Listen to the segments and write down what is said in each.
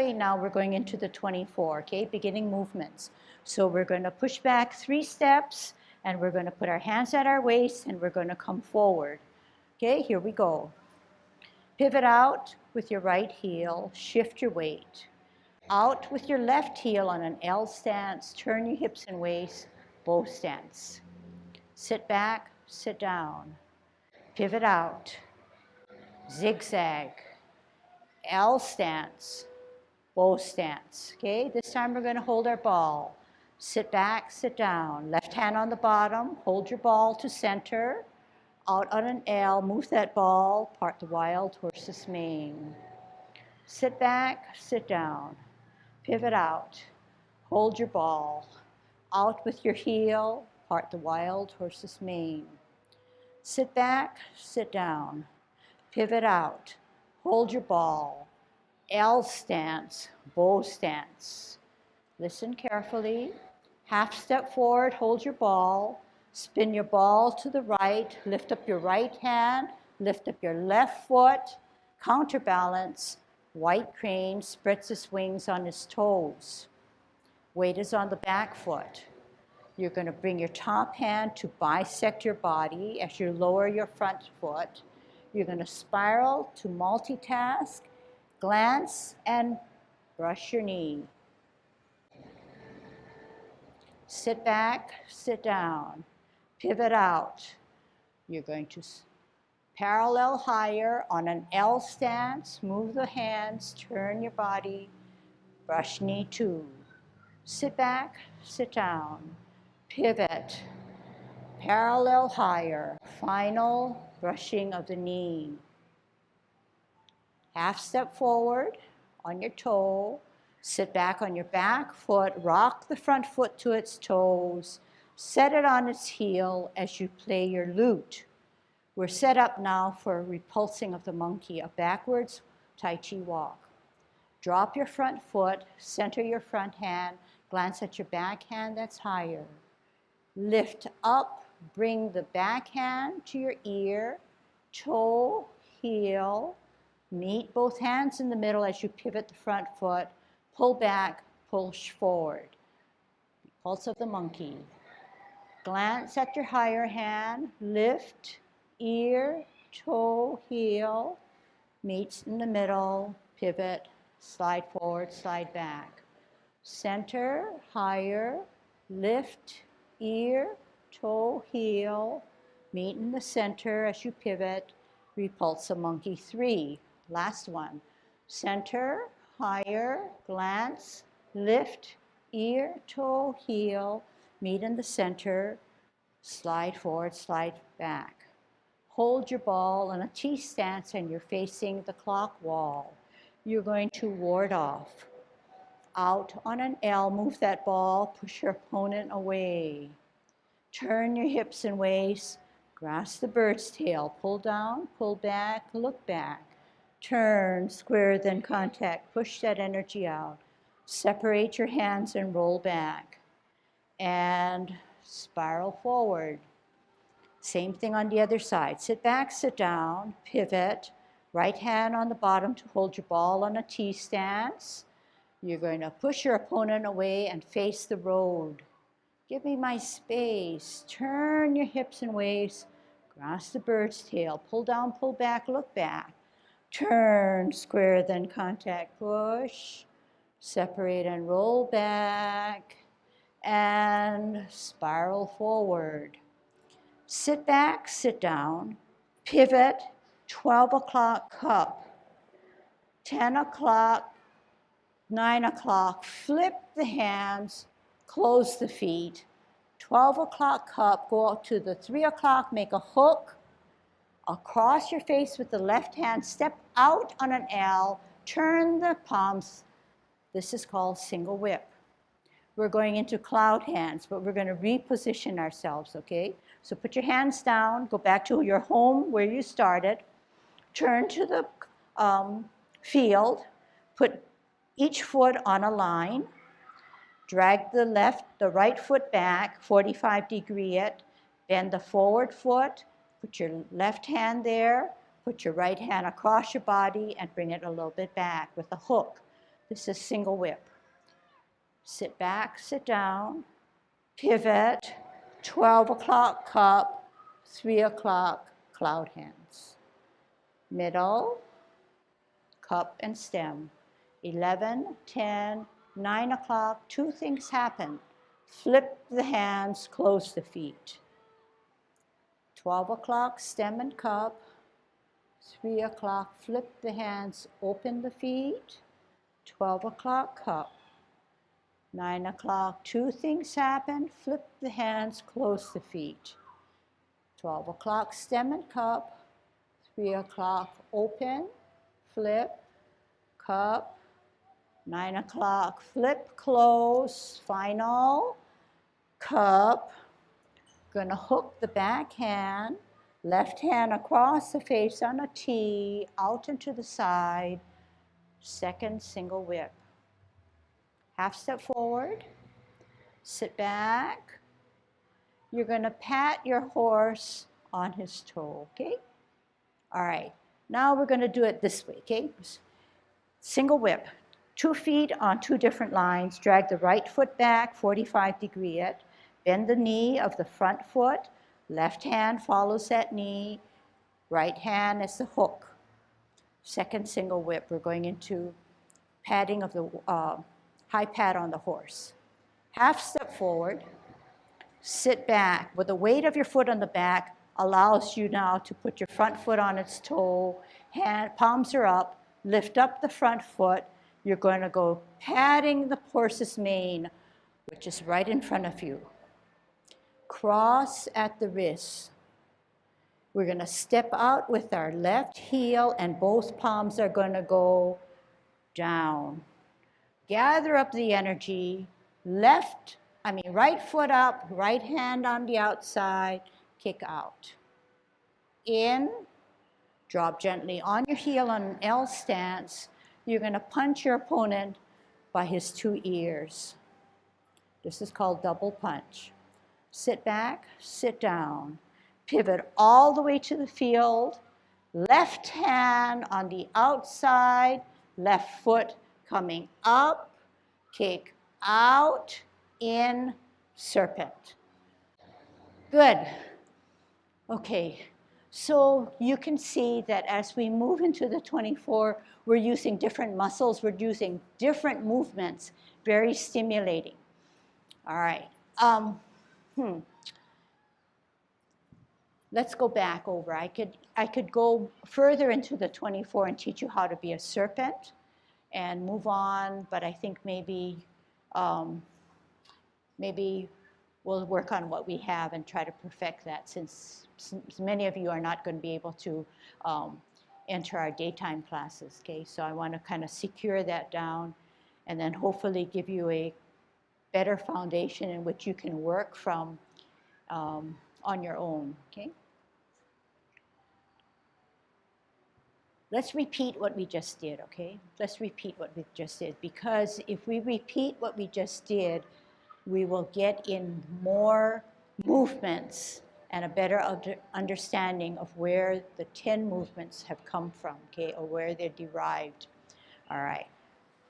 way, now we're going into the 24, okay? Beginning movements. So we're going to push back 3 steps, and we're going to put our hands at our waist, and we're going to come forward. Okay, here we go. Pivot out with your right heel, shift your weight. Out with your left heel on an L stance, turn your hips and waist, bow stance. Sit back, sit down. Pivot out, zigzag, L stance, bow stance. Okay, this time we're going to hold our ball. Sit back, sit down. Left hand on the bottom, hold your ball to center. Out on an L, move that ball, part the wild horse's mane. Sit back, sit down. Pivot out, hold your ball. Out with your heel, part the wild horse's mane. Sit back, sit down. Pivot out, hold your ball. L stance, bow stance. Listen carefully. Half step forward, hold your ball. Spin your ball to the right, lift up your right hand, lift up your left foot, counterbalance, white crane spreads his wings on his toes. Weight is on the back foot. You're going to bring your top hand to bisect your body as you lower your front foot. You're going to spiral to multitask, glance, and brush your knee. Sit back, sit down. Pivot out. You're going to parallel higher on an L stance. Move the hands, turn your body, brush knee 2. Sit back, sit down. Pivot. Parallel higher. Final brushing of the knee. Half step forward on your toe. Sit back on your back foot. Rock the front foot to its toes. Set it on its heel as you play your lute. We're set up now for repulsing of the monkey, a backwards Tai Chi walk. Drop your front foot, center your front hand, glance at your back hand that's higher. Lift up, bring the back hand to your ear, toe, heel, meet both hands in the middle as you pivot the front foot, pull back, push forward. Repulse of the monkey. Glance at your higher hand, lift, ear, toe, heel, meets in the middle, pivot, slide forward, slide back. Center, higher, lift, ear, toe, heel, meet in the center as you pivot, repulse a monkey 3. Last one. Center, higher, glance, lift, ear, toe, heel, meet in the center, slide forward, slide back. Hold your ball in a T stance and you're facing the clock wall. You're going to ward off. Out on an L, move that ball, push your opponent away. Turn your hips and waist, grasp the bird's tail, pull down, pull back, look back. Turn, square, then contact, push that energy out. Separate your hands and roll back. And spiral forward. Same thing on the other side. Sit back, sit down, pivot. Right hand on the bottom to hold your ball on a T stance. You're going to push your opponent away and face the road. Give me my space. Turn your hips and waist. Grasp the bird's tail. Pull down, pull back, look back. Turn, square, then contact, push. Separate and roll back. And spiral forward. Sit back, sit down, pivot, 12 o'clock cup, 10 o'clock, 9 o'clock, flip the hands, close the feet, 12 o'clock cup, go out to the 3 o'clock, make a hook, across your face with the left hand, step out on an L, turn the palms. This is called single whip. We're going into cloud hands, but we're going to reposition ourselves, okay? So put your hands down, go back to your home where you started, turn to the field, put each foot on a line, drag the right foot back, 45-degree it, bend the forward foot, put your left hand there, put your right hand across your body and bring it a little bit back with a hook. This is single whip. Sit back, sit down, pivot, 12 o'clock cup, 3 o'clock cloud hands. Middle, cup and stem. 11, 10, 9 o'clock, two things happen. Flip the hands, close the feet. 12 o'clock, stem and cup. 3 o'clock, flip the hands, open the feet. 12 o'clock, cup. 9 o'clock, two things happen. Flip the hands, close the feet. 12 o'clock, stem and cup. 3 o'clock, open, flip, cup. 9 o'clock, flip, close, final, cup. Gonna hook the back hand, left hand across the face on a T, out into the side, second single whip. Half step forward, sit back. You're gonna pat your horse on his toe, okay? All right, now we're gonna do it this way, okay? Single whip, 2 feet on 2 different lines, drag the right foot back, 45-degree it, bend the knee of the front foot, left hand follows that knee, right hand is the hook. Second single whip, we're going into padding of the high pad on the horse. Half step forward, sit back. With the weight of your foot on the back allows you now to put your front foot on its toe, palms are up, lift up the front foot. You're going to go patting the horse's mane, which is right in front of you. Cross at the wrist. We're going to step out with our left heel and both palms are going to go down. Gather up the energy, right foot up, right hand on the outside, kick out. In, drop gently on your heel on an L stance. You're going to punch your opponent by his 2 ears. This is called double punch. Sit back, sit down. Pivot all the way to the field. Left hand on the outside, left foot coming up, kick out, in, serpent. Good. Okay, so you can see that as we move into the 24, we're using different muscles, we're using different movements, very stimulating. All right. Let's go back over. I could go further into the 24 and teach you how to be a serpent and move on, but I think maybe we'll work on what we have and try to perfect that, since many of you are not going to be able to enter our daytime classes, okay? So I want to kind of secure that down and then hopefully give you a better foundation in which you can work from on your own, okay? Let's repeat what we just did, okay? Let's repeat what we just did, because if we repeat what we just did, we will get in more movements and a better understanding of where the 10 movements have come from, okay, or where they're derived. All right,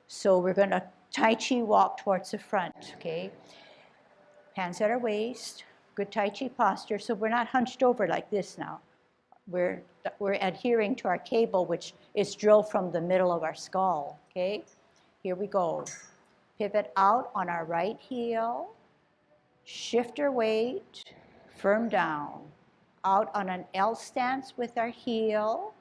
so we're gonna Tai Chi walk towards the front, okay? Hands at our waist, good Tai Chi posture, so we're not hunched over like this now. We're adhering to our cable, which is drilled from the middle of our skull, okay? Here we go. Pivot out on our right heel, shift our weight, firm down. Out on an L stance with our heel.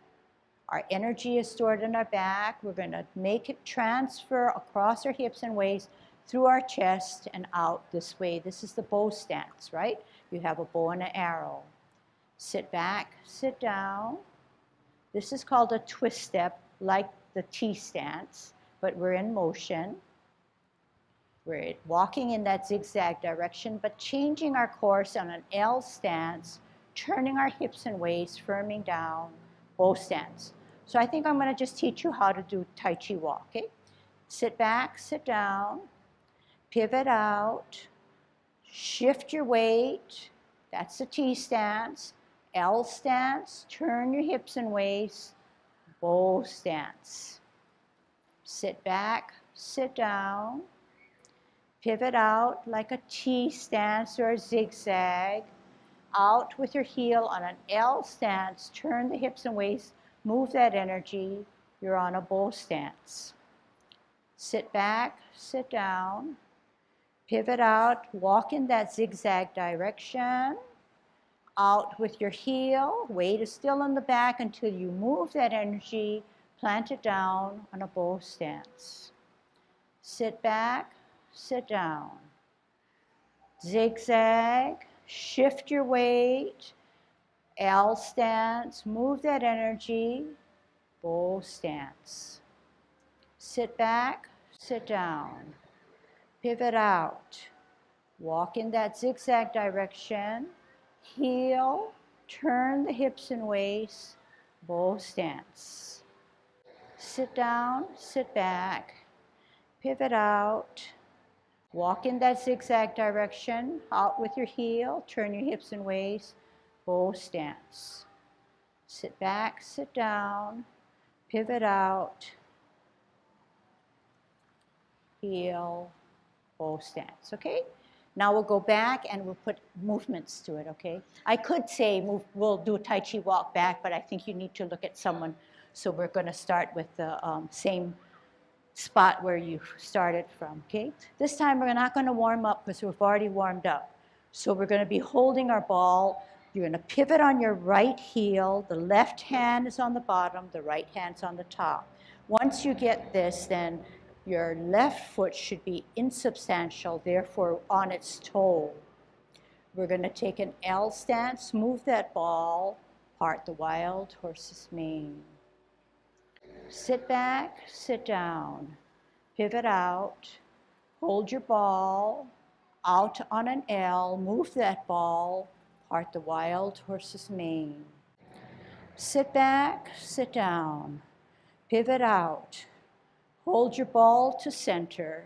Our energy is stored in our back. We're gonna make it transfer across our hips and waist, through our chest and out this way. This is the bow stance, right? You have a bow and an arrow. Sit back, sit down. This is called a twist step, like the T stance, but we're in motion. We're walking in that zigzag direction, but changing our course on an L stance, turning our hips and waist, firming down, bow stance. So I think I'm gonna just teach you how to do Tai Chi walk, okay? Sit back, sit down, pivot out, shift your weight, that's the T stance. L stance, turn your hips and waist, bow stance. Sit back, sit down. Pivot out like a T stance or a zigzag. Out with your heel on an L stance. Turn the hips and waist. Move that energy. You're on a bow stance. Sit back, sit down. Pivot out. Walk in that zigzag direction. Out with your heel. Weight is still in the back until you move that energy. Plant it down on a bow stance. Sit back, sit down. Zigzag, shift your weight. L stance, move that energy. Bow stance. Sit back, sit down. Pivot out. Walk in that zigzag direction. Heel, turn the hips and waist. Bow stance. Sit down, sit back. Pivot out. Walk in that zigzag direction, out with your heel, turn your hips and waist, bow stance. Sit back, sit down, pivot out, heel, bow stance, okay? Now we'll go back and we'll put movements to it, okay? I could say we'll do a Tai Chi walk back, but I think you need to look at someone. So we're gonna start with the same spot where you started from, okay? This time we're not gonna warm up because we've already warmed up. So we're gonna be holding our ball. You're gonna pivot on your right heel. The left hand is on the bottom, the right hand's on the top. Once you get this, then your left foot should be insubstantial, therefore on its toe. We're gonna take an L stance, move that ball, part the wild horse's mane. Sit back, sit down, pivot out, hold your ball, out on an L, move that ball, part the wild horse's mane. Sit back, sit down, pivot out, hold your ball to center,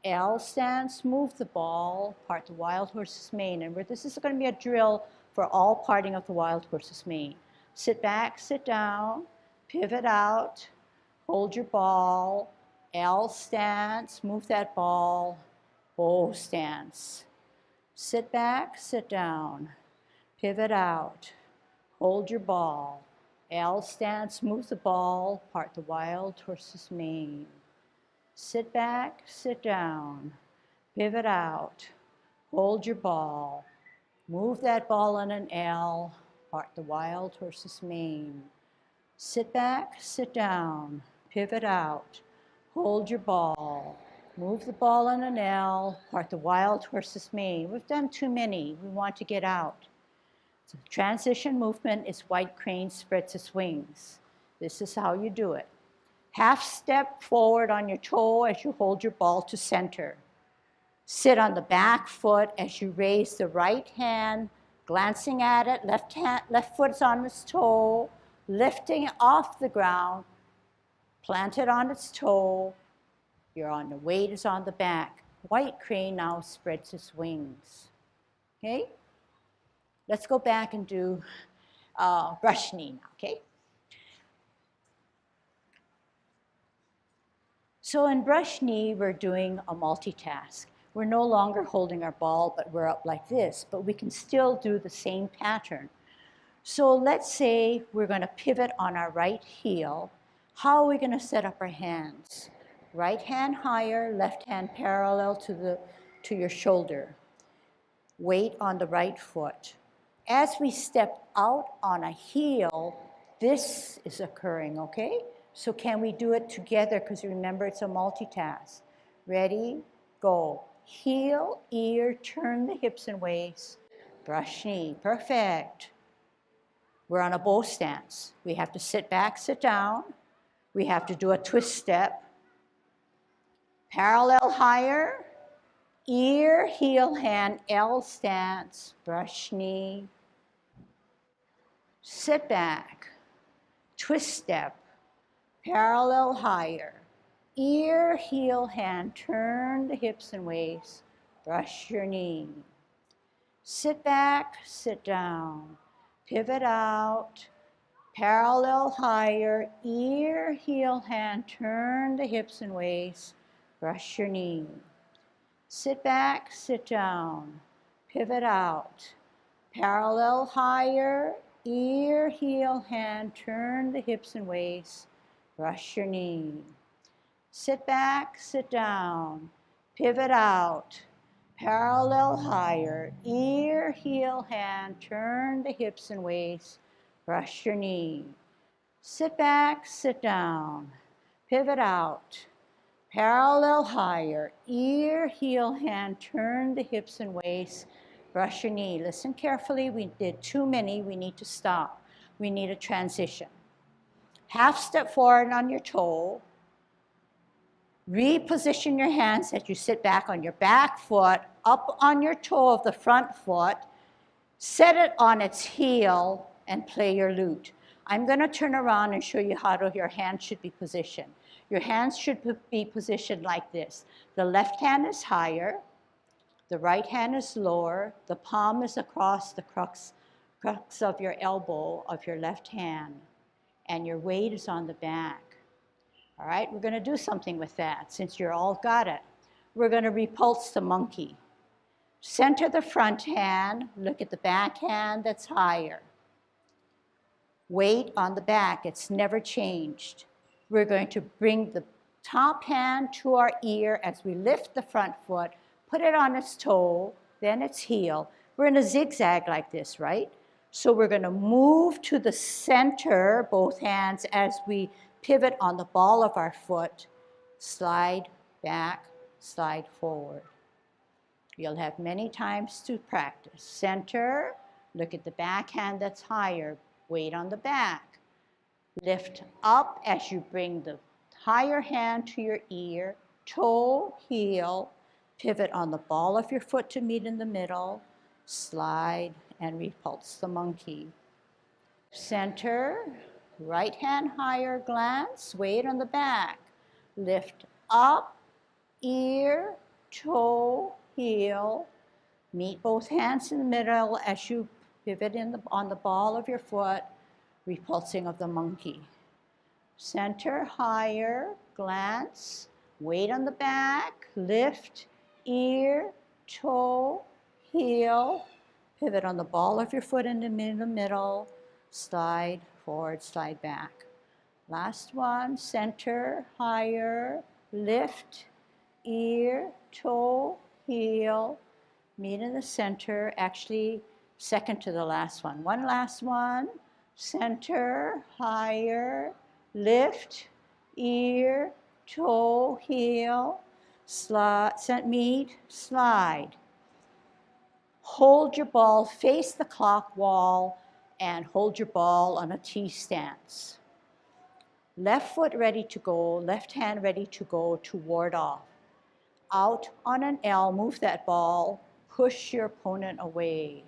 L stance, move the ball, part the wild horse's mane. And this is going to be a drill for all parting of the wild horse's mane. Sit back, sit down, pivot out, hold your ball, L stance, move that ball, bow stance. Sit back, sit down, pivot out, hold your ball, L stance, move the ball, part the wild horse's mane. Sit back, sit down, pivot out, hold your ball, move that ball on an L, part the wild horse's mane. Sit back, sit down, pivot out, hold your ball, move the ball on an L, part the wild horse's mane. We've done too many, we want to get out. So the transition movement is white crane spreads its wings. This is how you do it. Half step forward on your toe as you hold your ball to center. Sit on the back foot as you raise the right hand, glancing at it, left foot's on its toe, lifting off the ground, plant it on its toe, the weight is on the back. White crane now spreads its wings, okay? Let's go back and do brush knee now, okay? So in brush knee, we're doing a multitask. We're no longer holding our ball, but we're up like this, but we can still do the same pattern. So let's say we're gonna pivot on our right heel. How are we gonna set up our hands? Right hand higher, left hand parallel to your shoulder. Weight on the right foot. As we step out on a heel, this is occurring, okay? So can we do it together? Because remember, it's a multitask. Ready, go. Heel, ear, turn the hips and waist. Brush knee, perfect. We're on a bow stance. We have to sit back, sit down. We have to do a twist step. Parallel higher, ear, heel, hand, L stance, brush knee. Sit back, twist step, parallel higher, ear, heel, hand, turn the hips and waist, brush your knee. Sit back, sit down, pivot out, parallel higher, ear, heel, hand, turn the hips and waist, brush your knee. Sit back, sit down, pivot out. Parallel higher, ear, heel, hand, turn the hips and waist, brush your knee. Sit back, sit down, pivot out. Parallel higher, ear, heel, hand, turn the hips and waist, brush your knee. Sit back, sit down, pivot out. Parallel higher, ear, heel, hand, turn the hips and waist, brush your knee. Listen carefully, we did too many, we need to stop. We need a transition. Half step forward on your toe. Reposition your hands as you sit back on your back foot, up on your toe of the front foot. Set it on its heel and play your lute. I'm going to turn around and show you how your hands should be positioned. Your hands should be positioned like this. The left hand is higher, the right hand is lower, the palm is across the crux of your elbow of your left hand, and your weight is on the back. All right, we're going to do something with that since you're all got it. We're going to repulse the monkey. Center the front hand, look at the back hand that's higher. Weight on the back, it's never changed. We're going to bring the top hand to our ear as we lift the front foot, put it on its toe, then its heel. We're in a zigzag like this, right? So we're going to move to the center, both hands, as we pivot on the ball of our foot, slide back, slide forward. You'll have many times to practice. Center, look at the back hand that's higher, weight on the back. Lift up as you bring the higher hand to your ear, toe, heel, pivot on the ball of your foot to meet in the middle, slide and repulse the monkey. Center, right hand higher, glance, weight on the back. Lift up, ear, toe, heel. Meet both hands in the middle as you pivot on the ball of your foot, repulsing of the monkey. Center, higher, glance, weight on the back, lift, ear, toe, heel, pivot on the ball of your foot in the middle, slide forward, slide back. Last one, center, higher, lift, ear, toe, heel, meet in the center, actually second to the last one. One last one, center, higher, lift, ear, toe, heel, slide, meet, slide. Hold your ball, face the clock wall, and hold your ball on a T stance. Left foot ready to go, left hand ready to go to ward off. Out on an L, move that ball, push your opponent away.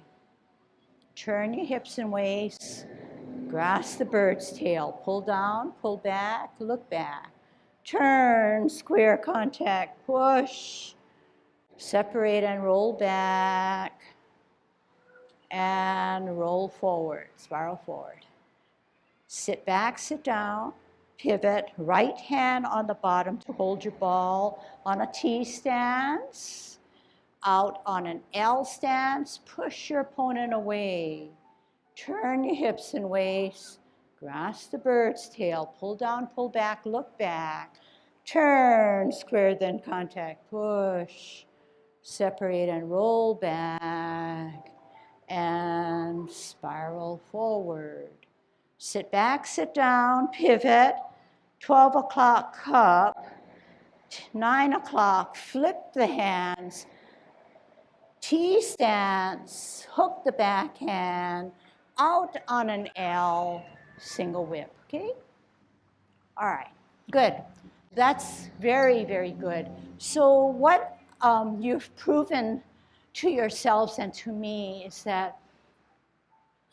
Turn your hips and waist, grasp the bird's tail, pull down, pull back, look back. Turn, square contact, push, separate and roll back, and roll forward, spiral forward. Sit back, sit down, pivot, right hand on the bottom to hold your ball on a T stance. Out on an L stance, push your opponent away. Turn your hips and waist, grasp the bird's tail, pull down, pull back, look back. Turn, square, then contact, push, separate and roll back, and spiral forward. Sit back, sit down, pivot, 12 o'clock cup, 9 o'clock, flip the hands, T stance, hook the backhand, out on an L, single whip, okay? All right, good. That's very, very good. So what you've proven to yourselves and to me is that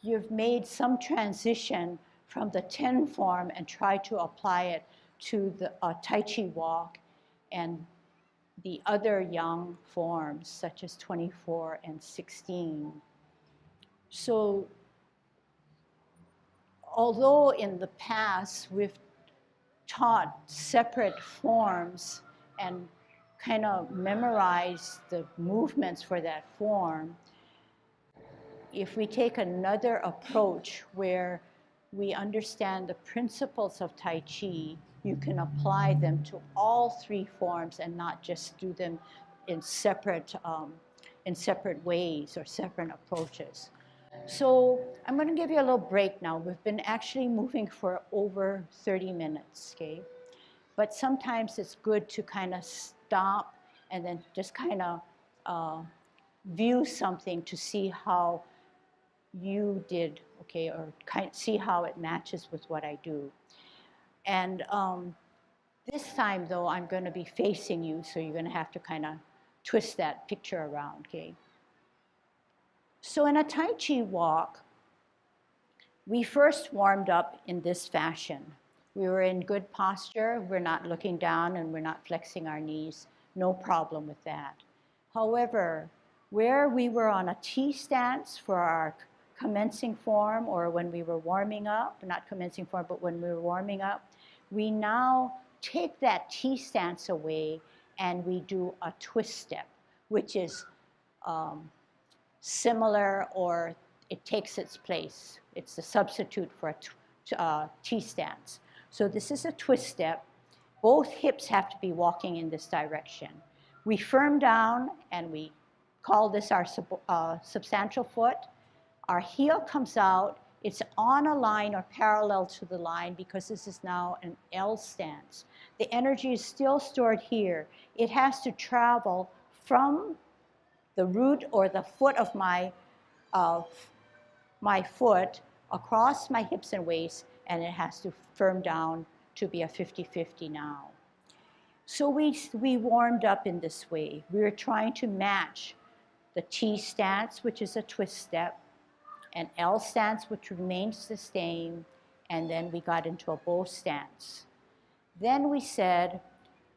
you've made some transition from the 10 form and tried to apply it to the Tai Chi walk and the other young forms, such as 24 and 16. So, although in the past we've taught separate forms and kind of memorize the movements for that form, if we take another approach where we understand the principles of Tai Chi, you can apply them to all three forms and not just do them in separate ways or separate approaches. So I'm going to give you a little break now. We've been actually moving for over 30 minutes, okay? But sometimes it's good to kind of stop and then just kind of view something to see how you did, okay, or see how it matches with what I do. And this time, though, I'm going to be facing you, so you're going to have to kind of twist that picture around, okay? So in a Tai Chi walk, we first warmed up in this fashion. We were in good posture. We're not looking down and we're not flexing our knees. No problem with that. However, where we were on a T stance for our commencing form, or when we were warming up, not commencing form, but when we were warming up, we now take that T stance away and we do a twist step, which is similar, or it takes its place. It's the substitute for a T stance. So this is a twist step. Both hips have to be walking in this direction. We firm down and we call this our substantial foot. Our heel comes out. It's on a line or parallel to the line because this is now an L stance. The energy is still stored here. It has to travel from the root or the foot of my foot across my hips and waist, and it has to firm down to be a 50-50 now. So we warmed up in this way. We were trying to match the T stance, which is a twist step, an L stance, which remains the same, and then we got into a bow stance. Then we said,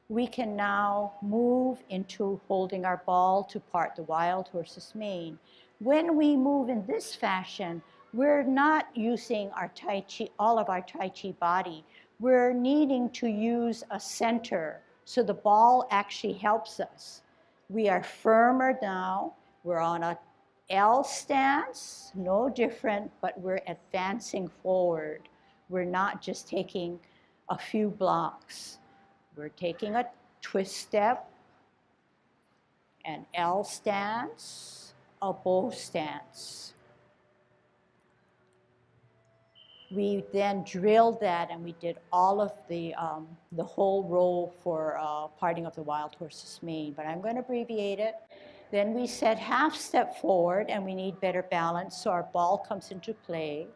we can now move into holding our ball to part the wild horse's mane. When we move in this fashion, we're not using our Tai Chi, all of our Tai Chi body. We're needing to use a center, so the ball actually helps us. We are firmer now. We're on a L stance, no different, but we're advancing forward. We're not just taking a few blocks. We're taking a twist step, an L stance, a bow stance. We then drilled that and we did all of the whole row for parting of the wild horse's mane, but I'm going to abbreviate it. Then we said half step forward and we need better balance, so our ball comes into play.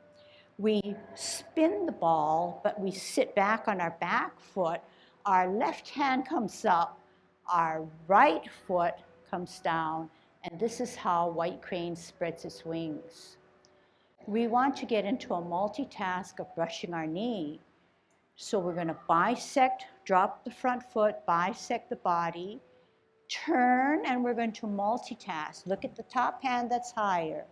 We spin the ball, but we sit back on our back foot. Our left hand comes up, our right foot comes down, and this is how white crane spreads its wings. We want to get into a multitask of brushing our knee. So we're going to bisect, drop the front foot, bisect the body, turn, and we're going to multitask. Look at the top hand that's higher.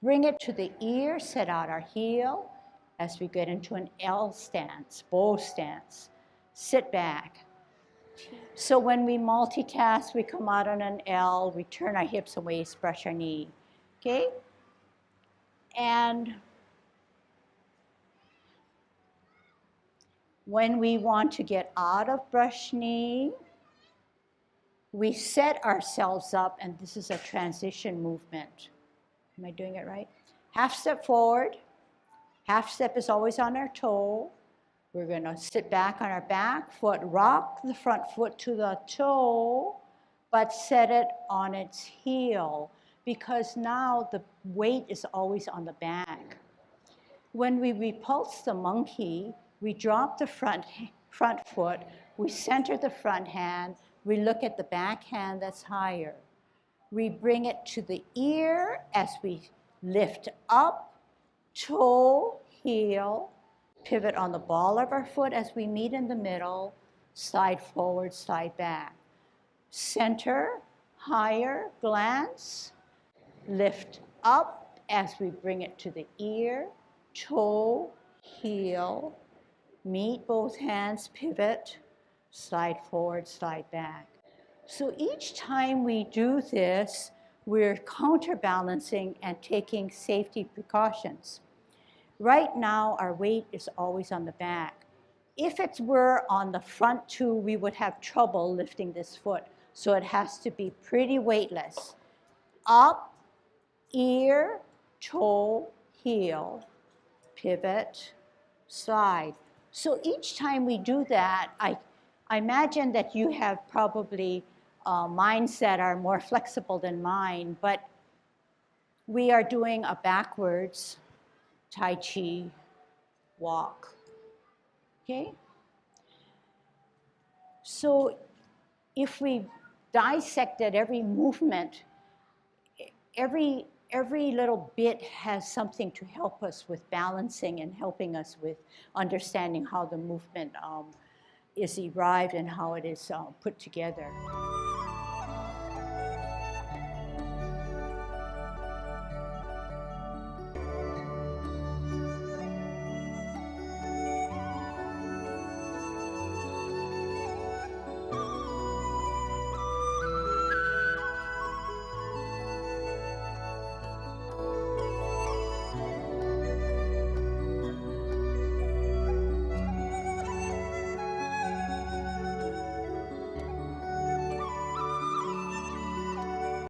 Bring it to the ear, set out our heel as we get into an L stance, bow stance. Sit back. So when we multitask, we come out on an L, we turn our hips and waist, brush our knee, okay? And when we want to get out of brush knee, we set ourselves up, and this is a transition movement. Am I doing it right? Half step forward. Half step is always on our toe. We're going to sit back on our back foot, rock the front foot to the toe, but set it on its heel, because now the weight is always on the back. When we repulse the monkey, we drop the front foot, we center the front hand, we look at the back hand that's higher. We bring it to the ear as we lift up, toe, heel, pivot on the ball of our foot as we meet in the middle, slide forward, slide back. Center, higher, glance, lift up as we bring it to the ear, toe, heel, meet both hands, pivot, slide forward, slide back. So each time we do this, we're counterbalancing and taking safety precautions. Right now, our weight is always on the back. If it were on the front too, we would have trouble lifting this foot. So it has to be pretty weightless. Up, ear, toe, heel, pivot, slide. So each time we do that, I imagine that you have probably minds that are more flexible than mine, but we are doing a backwards Tai Chi walk, okay? So if we dissected every movement, every little bit has something to help us with balancing and helping us with understanding how the movement is derived and how it is put together.